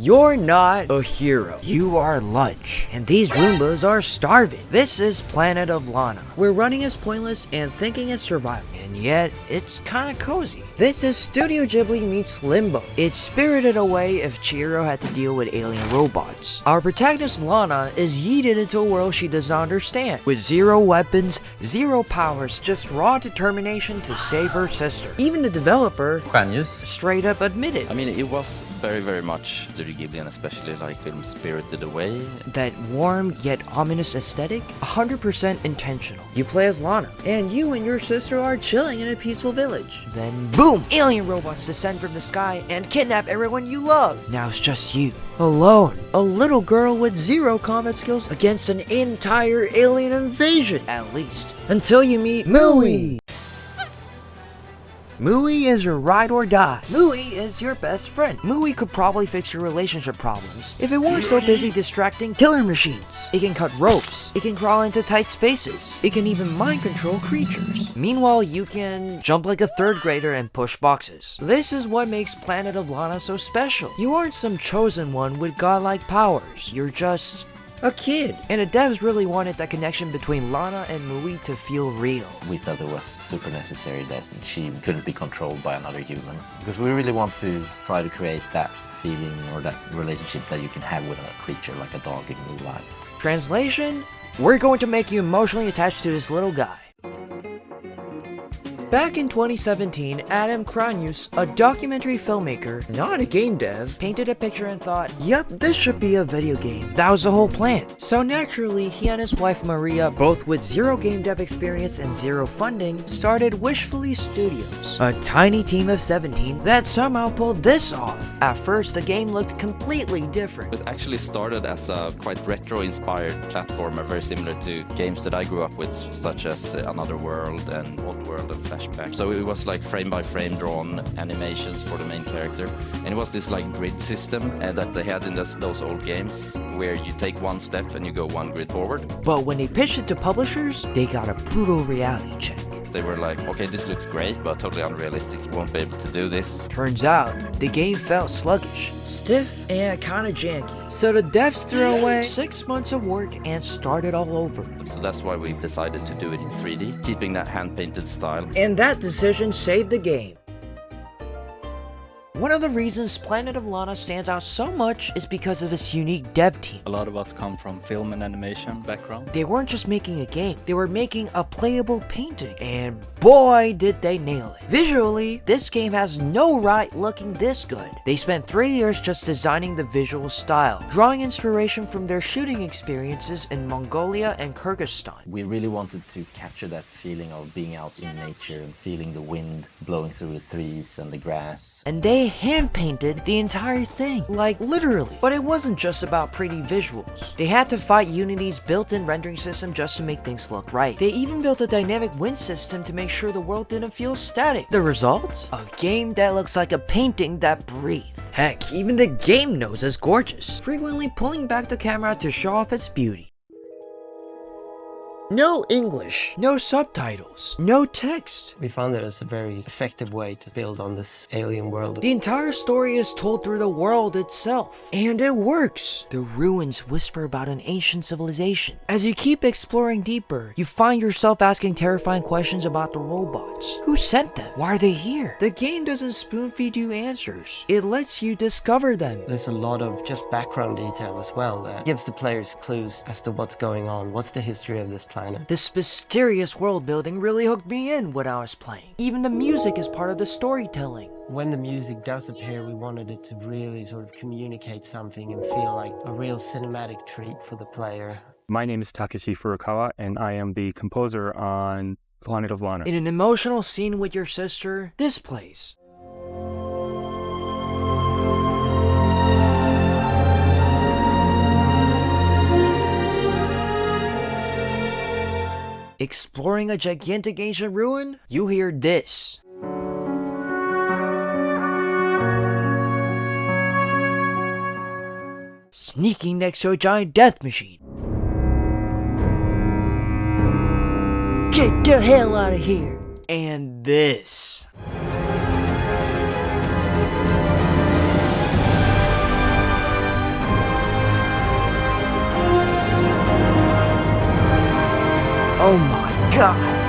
You're not a hero. You are lunch. And these Roombas are starving. This is Planet of Lana, where running is pointless and thinking is survival. And yet, it's kinda cozy. This is Studio Ghibli meets Limbo. It's spirited away if Chihiro had to deal with alien robots. Our protagonist Lana is yeeted into a world she does not understand, with zero weapons, zero powers, just raw determination to save her sister. Even the developer, straight up admitted. I mean, it was very much Studio Ghibli, and especially like film Spirited Away. That warm yet ominous aesthetic, 100% intentional. You play as Lana, and you and your sister are chilling in a peaceful village. Then boom! Alien robots descend from the sky and kidnap everyone you love. Now it's just you, alone. A little girl with zero combat skills against an entire alien invasion, at least. Until you meet Mui! Mui is your ride or die. Mui is your best friend. Mui could probably fix your relationship problems if it weren't so busy distracting killer machines. It can cut ropes. It can crawl into tight spaces. It can even mind control creatures. Meanwhile, you can jump like a third grader and push boxes. This is what makes Planet of Lana so special. You aren't some chosen one with godlike powers. You're just a kid. And the devs really wanted that connection between Lana and Mui to feel real. We felt it was super necessary that she couldn't be controlled by another human, because we really want to try to create that feeling or that relationship that you can have with a creature like a dog in real life. Translation? We're going to make you emotionally attached to this little guy. Back in 2017, Adam Kranius, a documentary filmmaker, not a game dev, painted a picture and thought, yep, this should be a video game. That was the whole plan. So naturally, he and his wife Maria, both with zero game dev experience and zero funding, started Wishfully Studios, a tiny team of 17 that somehow pulled this off. At first, the game looked completely different. It actually started as a quite retro-inspired platformer, very similar to games that I grew up with, such as Another World and Oddworld and Flashback. So it was like frame by frame drawn animations for the main character, and it was this like grid system that they had in those old games, where you take one step and you go one grid forward. But when they pitched it to publishers, they got a brutal reality check. They were like, okay, this looks great, but totally unrealistic. You won't be able to do this. Turns out, the game felt sluggish, stiff, and kinda janky. So the devs threw away 6 months of work and started all over. So that's why we decided to do it in 3D, keeping that hand-painted style. And that decision saved the game. One of the reasons Planet of Lana stands out so much is because of its unique dev team. A lot of us come from film and animation background. They weren't just making a game, they were making a playable painting, and boy did they nail it. Visually, this game has no right looking this good. They spent 3 years just designing the visual style, drawing inspiration from their shooting experiences in Mongolia and Kyrgyzstan. We really wanted to capture that feeling of being out in nature and feeling the wind blowing through the trees and the grass. And they hand-painted the entire thing, like literally. But it wasn't just about pretty visuals. They had to fight Unity's built-in rendering system just to make things look right. They even built a dynamic wind system to make sure the world didn't feel static. The result? A game that looks like a painting that breathes. Heck, even the game knows it's gorgeous, frequently pulling back the camera to show off its beauty. No English, no subtitles, no text. We found it as a very effective way to build on this alien world. The entire story is told through the world itself, and it works. The ruins whisper about an ancient civilization. As you keep exploring deeper, you find yourself asking terrifying questions about the robots. Who sent them? Why are they here? The game doesn't spoon-feed you answers. It lets you discover them. There's a lot of just background detail as well that gives the players clues as to what's going on, what's the history of this planet. This mysterious world building really hooked me in when I was playing. Even the music is part of the storytelling. When the music does appear, we wanted it to really sort of communicate something and feel like a real cinematic treat for the player. My name is Takeshi Furukawa, and I am the composer on Planet of Lana. In an emotional scene with your sister, this plays. Exploring a gigantic ancient ruin, you hear this. Sneaking next to a giant death machine. Get the hell out of here! And this. god!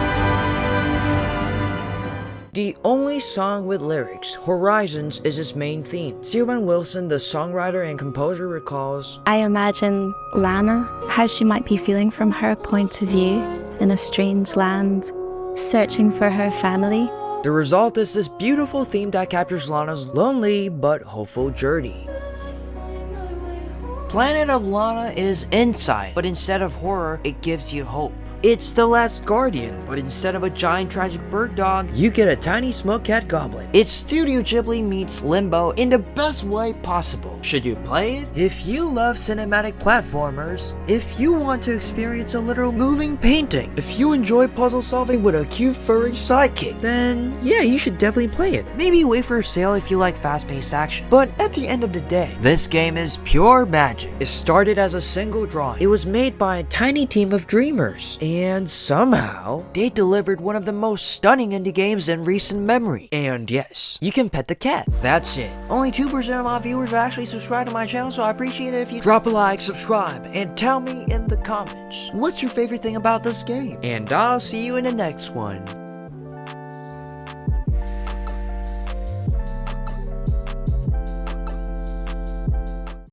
The only song with lyrics, Horizons, is its main theme. Sylvan Wilson, the songwriter and composer, recalls, I imagine Lana, how she might be feeling from her point of view in a strange land, searching for her family. the result is this beautiful theme that captures Lana's lonely but hopeful journey. Planet of Lana is inside, but instead of horror, it gives you hope. It's The Last Guardian, but instead of a giant tragic bird dog, you get a tiny smoke cat goblin. It's Studio Ghibli meets Limbo in the best way possible. Should you play it? If you love cinematic platformers, if you want to experience a literal moving painting, if you enjoy puzzle solving with a cute furry sidekick, then yeah, you should definitely play it. Maybe wait for a sale if you like fast-paced action. But at the end of the day, this game is pure magic. It started as a single drawing. It was made by a tiny team of dreamers. And somehow, they delivered one of the most stunning indie games in recent memory. And yes, you can pet the cat. That's it. Only 2% of my viewers are actually subscribed to my channel, so I appreciate it if you drop a like, subscribe, and tell me in the comments, what's your favorite thing about this game? And I'll see you in the next one.